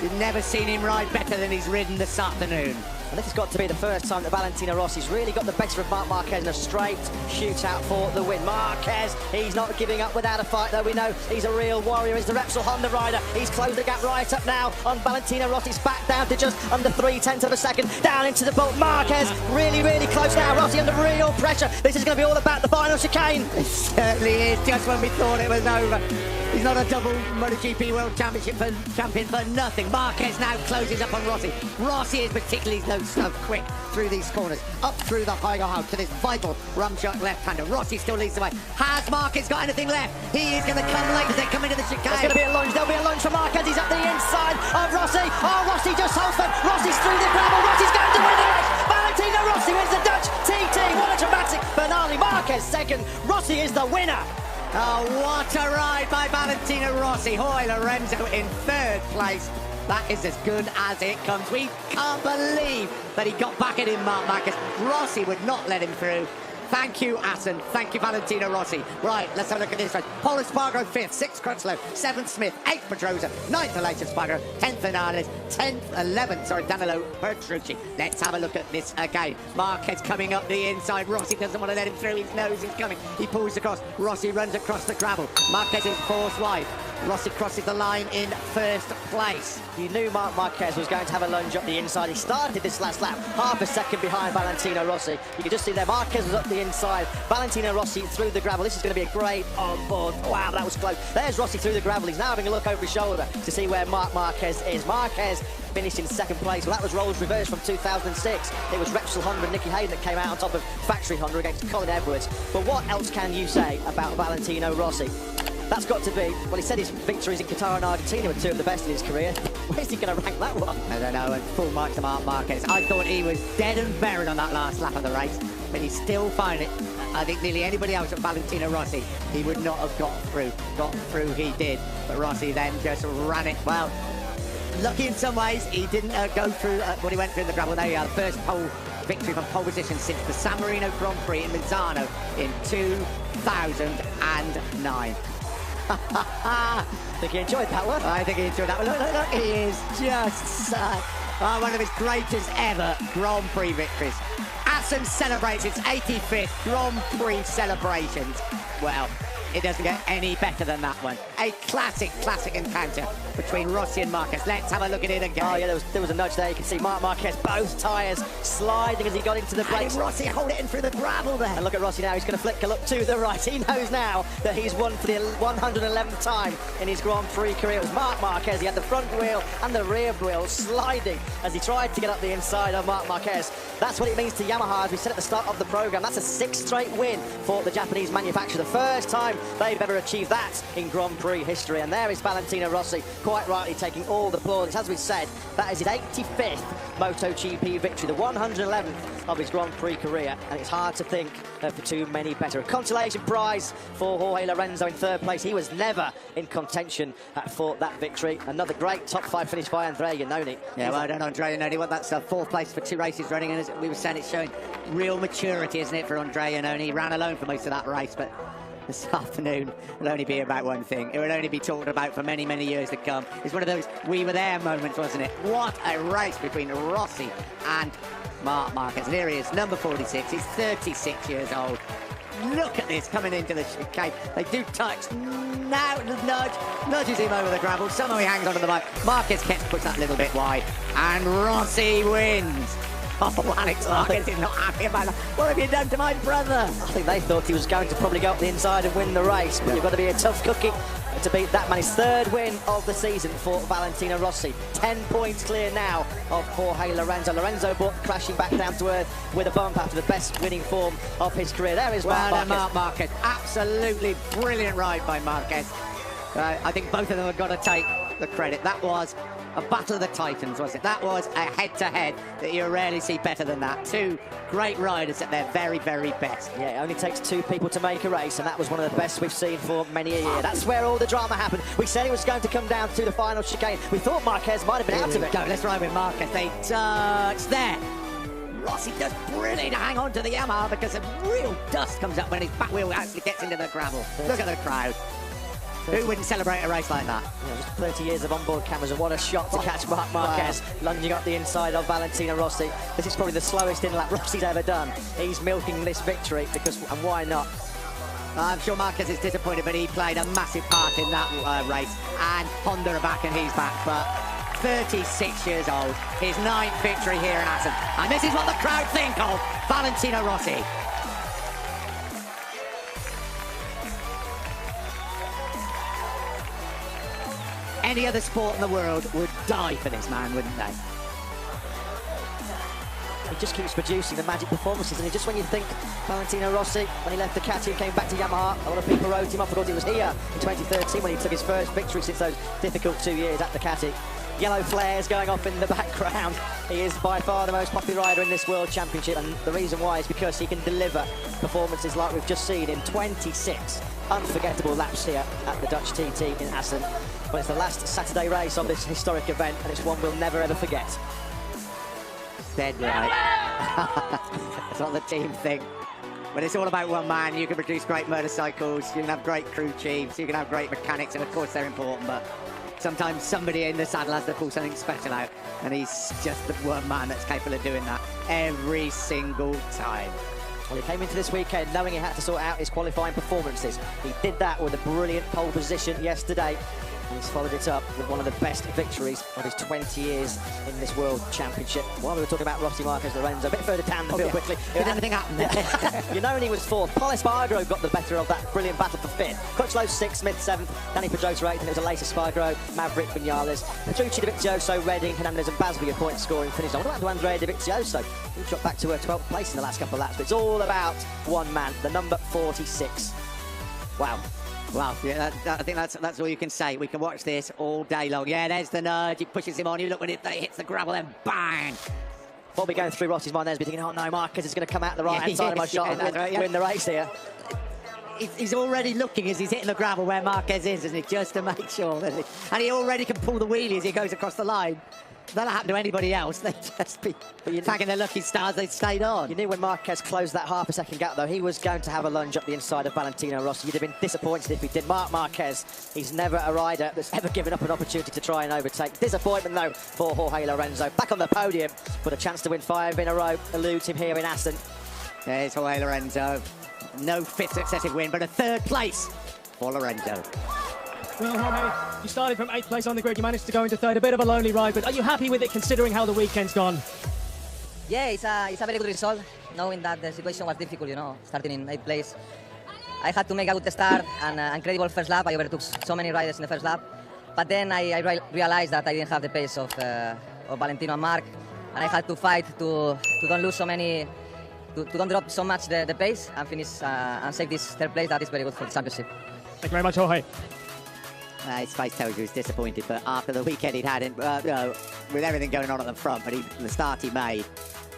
You've never seen him ride better than he's ridden this afternoon. And this has got to be the first time that Valentino Rossi's really got the better of Marc Marquez in a straight shootout for the win. Marquez, he's not giving up without a fight, though. We know he's a real warrior. He's the Repsol Honda rider. He's closed the gap right up now on Valentino Rossi's back down to just under 3/10 of a second. Down into the bolt. Marquez really, really close now. Rossi under real pressure. This is going to be all about the final chicane. It certainly is, just when we thought it was over. He's not a double MotoGP World Championship champion for nothing. Marquez now closes up on Rossi. Rossi is particularly so quick through these corners, up through the high out to this vital rum-shot left-hander. Rossi still leads the way. Has Marquez got anything left? He is going to come late as they come into the chicane. There's going to be a lunge. There'll be a lunge for Marquez. He's up the inside of Rossi. Oh, Rossi just holds firm. Rossi's through the gravel. Rossi's going to win the race. Valentino Rossi wins the Dutch TT. What a dramatic finale. Marquez second. Rossi is the winner. Oh, what a ride by Valentino Rossi. Jorge Lorenzo in third place. That is as good as it comes. We can't believe that he got back at him, Marc Marquez. Rossi would not let him through. Thank you, Assen. Thank you, Valentino Rossi. Right, let's have a look at this race. Paul Espargaro 5th, 6th Crutchlow, 7th Smith, 8th Pedrosa, 9th Aleix Espargaro, 10th Fernandez, 11th, Danilo Petrucci. Let's have a look at this again. Marquez coming up the inside. Rossi doesn't want to let him through. He knows he's coming. He pulls across. Rossi runs across the gravel. Marquez is forced wide. Rossi crosses the line in first place. You knew Marc Marquez was going to have a lunge up the inside. He started this last lap half a second behind Valentino Rossi. You can just see there, Marquez was up the inside. Valentino Rossi through the gravel. This is going to be a great on-board. Wow, that was close. There's Rossi through the gravel. He's now having a look over his shoulder to see where Marc Marquez is. Marquez finished in 2nd place. Well, that was roles reversed from 2006. It was Repsol Honda and Nicky Hayden that came out on top of factory Honda against Colin Edwards. But what else can you say about Valentino Rossi? That's got to be, well, he said his victories in Qatar and Argentina were 2 of the best in his career. Where's he going to rank that one? I don't know, and full marks to Marc Marquez. I thought he was dead and buried on that last lap of the race, but he still found it. I think nearly anybody else at Valentino Rossi, he would not have got through. Got through, he did, but Rossi then just ran it. Well, lucky in some ways, he didn't go through when he went through the gravel. There you are, the first pole victory from pole position since the San Marino Grand Prix in Misano in 2009. Think he enjoyed that one? I think he enjoyed that one. Look, he is just one of his greatest ever Grand Prix victories. Assen celebrates its 85th Grand Prix celebrations. Well, it doesn't get any better than that one. A classic encounter between Rossi and Marquez. Let's have a look at it again. Oh, yeah, there was a nudge there. You can see Marc Marquez, both tyres sliding as he got into the brakes. Rossi hold it in through the gravel there. And look at Rossi now. He's going to flick a look to the right. He knows now that he's won for the 111th time in his Grand Prix career. It was Marc Marquez. He had the front wheel and the rear wheel sliding as he tried to get up the inside of Marc Marquez. That's what it means to Yamaha, as we said at the start of the programme. That's a 6th straight win for the Japanese manufacturer. The first time they've ever achieved that in Grand Prix history. And there is Valentino Rossi, quite rightly taking all the plaudits. As we said, that is his 85th MotoGP victory, the 111th of his Grand Prix career, and it's hard to think for too many better. A consolation prize for Jorge Lorenzo in 3rd place. He was never in contention for that victory. Another great top 5 finish by Andrea Iannone. Yeah, well done, Andrea Iannone. Well, that's 4th place for 2 races running, and as we were saying, it's showing real maturity, isn't it, for Andrea Iannone? He ran alone for most of that race, but this afternoon will only be about one thing. It will only be talked about for many, many years to come. It's one of those we were there moments, wasn't it? What a race between Rossi and Marc Marquez. And here he is, number 46. He's 36 years old. look at this coming into the chicane. They do touch. Now nudges him over the gravel. Somehow he hangs onto the bike. Marquez gets pushed that little bit wide, and Rossi wins. Oh, Alex Marquez is not happy about that. What have you done to my brother? I think they thought he was going to probably go up the inside and win the race, but you've got to be a tough cookie to beat that man. His third win of the season for Valentino Rossi. 10 points clear now of Jorge Lorenzo. Lorenzo crashing back down to earth with a bump after the best winning form of his career. There is Marc Marquez. Absolutely brilliant ride by Marquez. I think both of them have got to take the credit. That was a battle of the titans, was it? That was a head-to-head that you rarely see better than that. Two great riders at their very, very best. Yeah, it only takes two people to make a race, and that was one of the best we've seen for many a year. That's where all the drama happened. We said it was going to come down to the final chicane. We thought Marquez might have been out of it. Go, let's ride with Marquez. They touch there. Rossi does brilliant to hang on to the Yamaha because a real dust comes up when his back wheel actually gets into the gravel. Look at the crowd. Who wouldn't celebrate a race like that? Yeah, just 30 years of onboard cameras, and what a shot to catch Marc Marquez lunging up the inside of Valentino Rossi. This is probably the slowest in-lap Rossi's ever done. He's milking this victory because, and why not? I'm sure Marquez is disappointed, but he played a massive part in that race. And Honda are back and he's back, but 36 years old, his 9th victory here in Assen. And this is what the crowd think of Valentino Rossi. Any other sport in the world would die for this man, wouldn't they? He just keeps producing the magic performances, and just when you think Valentino Rossi, when he left Ducati and came back to Yamaha, a lot of people wrote him off because he was here in 2013 when he took his first victory since those difficult 2 years at Ducati. Yellow flares going off in the background. He is by far the most popular rider in this World Championship, and the reason why is because he can deliver performances like we've just seen in 26 unforgettable laps here at the Dutch TT in Assen. But it's the last Saturday race of this historic event, and it's one we'll never ever forget. Dead right. That's what the team think. But it's all about one man. You can produce great motorcycles, you can have great crew chiefs, you can have great mechanics, and of course they're important, but sometimes somebody in the saddle has to pull something special out, and he's just the one man that's capable of doing that every single time. Well, he came into this weekend knowing he had to sort out his qualifying performances. He did that with a brilliant pole position yesterday. He's followed it up with one of the best victories of his 20 years in this World Championship. While we were talking about Rossi, Marquez, Lorenzo, a bit further down the field quickly. Did anything happen there? You know, when he was fourth, Paul Espargaro got the better of that brilliant battle for fifth. Crutchlow sixth, Smith seventh, Danny Pedrosa eighth, and it was Aleix Espargaro, Maverick Vinales, Petrucci, Dovizioso, Redding, Hernandez and Basby a point scoring finish. What about Andrea Dovizioso? He dropped back to 12th place in the last couple of laps, but it's all about one man, the number 46. Wow. Well, yeah, I think that's all you can say. We can watch this all day long. Yeah, there's the nudge. He pushes him on. You look when it hits the gravel, then bang. What will be going through Rossi's mind there is be thinking, oh no, Marquez is going to come out the right-hand side of my shot and win the race here. He's already looking as he's hitting the gravel where Marquez is, isn't he? Just to make sure that and he already can pull the wheelie as he goes across the line. That'll happen to anybody else. They'd just be thanking their lucky stars they stayed on. You knew when Marquez closed that half a second gap, though, he was going to have a lunge up the inside of Valentino Rossi. You'd have been disappointed if he did. Marc Marquez, he's never a rider that's ever given up an opportunity to try and overtake. Disappointment, though, for Jorge Lorenzo. Back on the podium, but a chance to win 5 in a row eludes him here in Assen. There's Jorge Lorenzo. No 5th successive win, but a 3rd place for Lorenzo. Well, Jorge, you started from 8th place on the grid. You managed to go into 3rd. A bit of a lonely ride, but are you happy with it considering how the weekend's gone? Yeah, it's a very good result, knowing that the situation was difficult, you know, starting in 8th place. I had to make a good start and an incredible first lap. I overtook so many riders in the first lap. But then I realized that I didn't have the pace of Valentino and Marc, and I had to fight to don't lose so many, to don't drop so much the pace and finish and save this 3rd place. That is very good for the championship. Thank you very much, Jorge. His face tells you he was disappointed, but after the weekend he'd had, with everything going on at the front, but the start he made,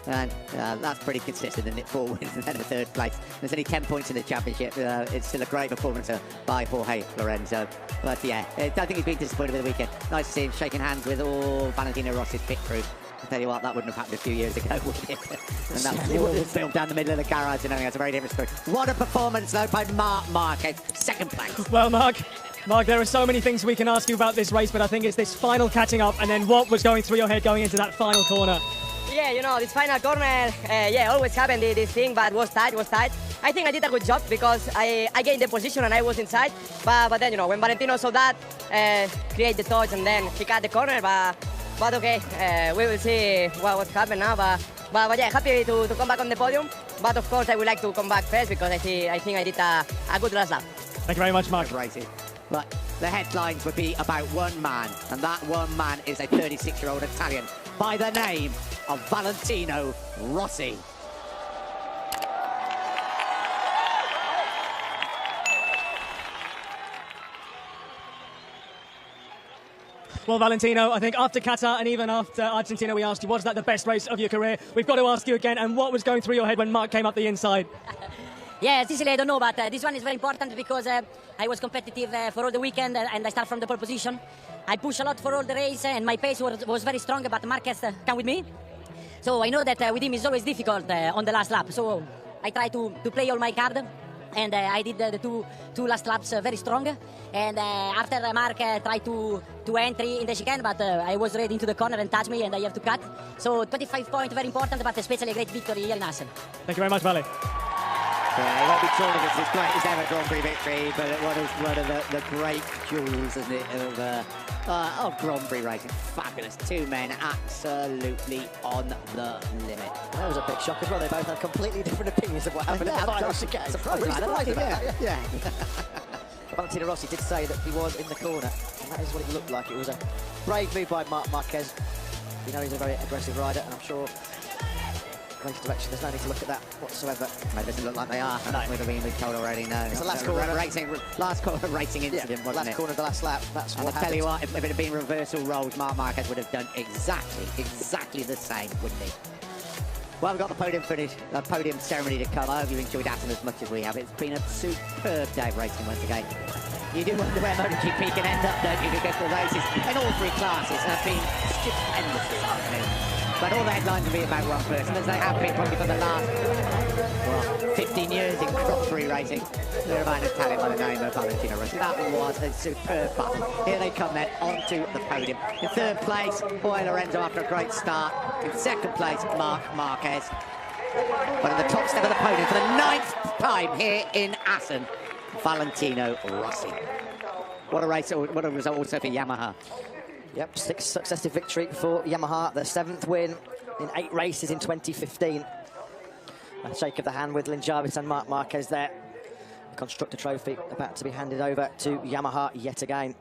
and that's pretty consistent, isn't it? 4 wins and then a 3rd place. There's only 10 points in the championship. It's still a great performance by Jorge Lorenzo. But yeah, I don't think he's been disappointed with the weekend. Nice to see him shaking hands with all Valentino Rossi's pit crew. I tell you what, that wouldn't have happened a few years ago, would it? And that was built down the middle of the garage and everything. That's a very different story. What a performance, though, by Marc Marquez. 2nd place. Well, Marc, there are so many things we can ask you about this race, but I think it's this final catching up and then what was going through your head going into that final corner? Yeah, you know, this final corner, yeah, always happened this thing, but was tight. I think I did a good job because I gained the position and I was inside. But then, you know, when Valentino saw that, create the touch and then he cut the corner. But okay, we will see what happened now. But yeah, happy to come back on the podium. But of course, I would like to come back first because I think I did a good last lap. Thank you very much, Mark. Racing. But the headlines would be about one man, and that one man is a 36-year-old Italian by the name of Valentino Rossi. Well, Valentino, I think after Qatar and even after Argentina, we asked you, was that the best race of your career? We've got to ask you again, and what was going through your head when Mark came up the inside? Yeah, Sicily, I don't know, but this one is very important because I was competitive for all the weekend and I start from the pole position. I push a lot for all the race and my pace was very strong, but Marquez come with me. So I know that with him it's always difficult on the last lap. So I try to play all my card. And I did the two last laps very strong. And after Mark tried to entry in the chicane, but I was ready into the corner and touch me, and I have to cut. So 25 points, very important, but especially a great victory here in Assen. Thank you very much, Vale. Yeah, it won't be called as his greatest ever Grand Prix victory, but it was one of the great jewels, isn't it, of Grand Prix racing. Fabulous. Two men absolutely on the limit. That was a big shock as well. They both had completely different opinions of what happened in the final chicane. Yeah. Valentino Rossi did say that he was in the corner, and that is what it looked like. It was a brave move by Marquez. You know, he's a very aggressive rider, and I'm sure race direction, there's no need to look at that whatsoever. It doesn't look like they are. No. We've been told already, no. It's the last corner racing incident, wasn't last it? corner of the last lap. That's and what I tell you what, if it had been reversal roles, Marc Marquez would have done exactly the same, wouldn't he? Well, we've got the podium finish, the podium ceremony to come. I hope you enjoyed Assen as much as we have. It's been a superb day of racing once again. You do wonder where MotoGP can end up, don't you? Because the races in all three classes have been stupendous this afternoon. But all the headlines will be about one person, as they have been probably for the last 15 years in Grand Prix racing. They're about an Italian by the name of Valentino Rossi. That was a superb battle. Here they come then, onto the podium. In third place, Jorge Lorenzo after a great start. In second place, Marc Marquez. But at the top step of the podium for the 9th time here in Assen, Valentino Rossi. What a race, what a result also for Yamaha. Yep, 6th successive victory for Yamaha, their 7th win in 8 races in 2015. A shake of the hand with Lynn Jarvis and Marc Marquez there. The Constructor Trophy about to be handed over to Yamaha yet again.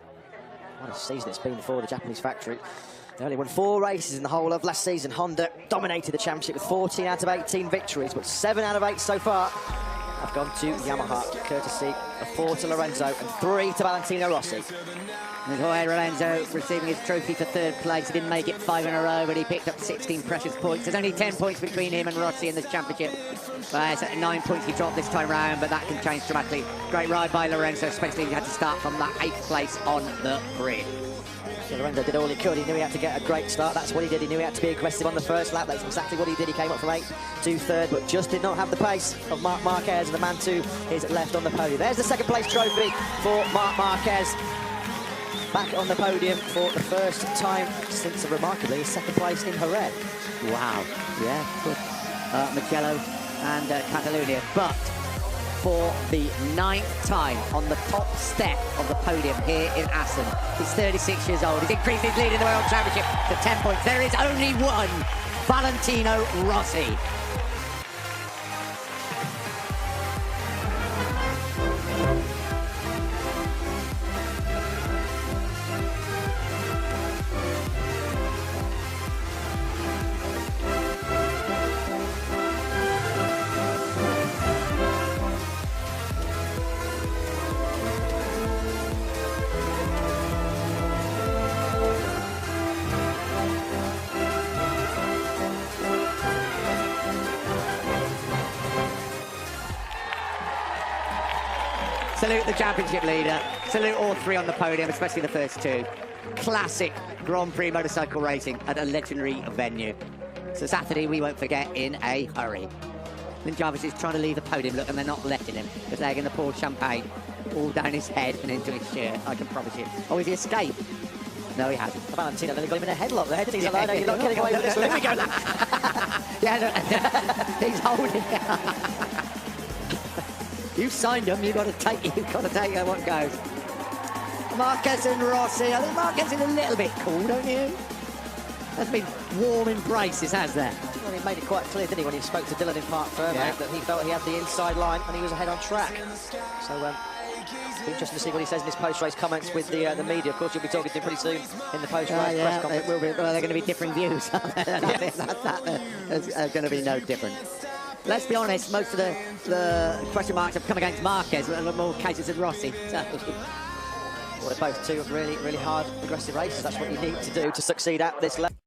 What a season it's been for the Japanese factory. They only won 4 races in the whole of last season. Honda dominated the championship with 14 out of 18 victories, but 7 out of 8 so far have gone to Yamaha, courtesy of 4 to Lorenzo and 3 to Valentino Rossi. And Jorge Lorenzo receiving his trophy for 3rd place. He didn't make it 5 in a row, but he picked up 16 precious points. There's only 10 points between him and Rossi in this championship. It's at 9 points he dropped this time round, but that can change dramatically. Great ride by Lorenzo, especially if he had to start from that 8th place on the grid. So Lorenzo did all he could. He knew he had to get a great start. That's what he did. He knew he had to be aggressive on the first lap. That's exactly what he did. He came up from 8th to 3rd, but just did not have the pace of Marc Marquez, and the man to his left on the podium. There's the 2nd place trophy for Marc Marquez. Back on the podium for the first time since, remarkably, his 2nd place in Jerez. Wow, yeah, good. Mugello and Catalonia, but for the 9th time on the top step of the podium here in Assen. He's 36 years old. He's increased his lead in the World Championship to 10 points. There is only one, Valentino Rossi. Salute the championship leader. Salute all 3 on the podium, especially the first 2. Classic Grand Prix motorcycle racing at a legendary venue. So Saturday we won't forget in a hurry. Lynn Jarvis is trying to leave the podium, look, and they're not letting him because they're going to pour champagne all down his head and into his shirt, I can promise you. Oh, has he escaped? No, he hasn't. Valentino nearly got him in a headlock there, didn't he? He's like, no, you're not getting away with this. Let me go. Yeah, no, he's holding it. You signed them, you've got to take what goes. Marquez and Rossi. I think Marquez is a little bit cool, don't you? There's been warm embraces, has there? Well, he made it quite clear, didn't he, when he spoke to Dylan in Park Ferme, that he felt he had the inside line and he was ahead on track. So, it'll be interesting to see what he says in his post-race comments with the media. Of course, you'll be talking to him pretty soon in the post-race press conference. It will be, well, they're going to be different views. There's going to be no different. Let's be honest, most of the question marks have come against Marquez, and more cases of Rossi. So. Well, they're both two really, really hard, aggressive races. That's what you need to do to succeed at this level.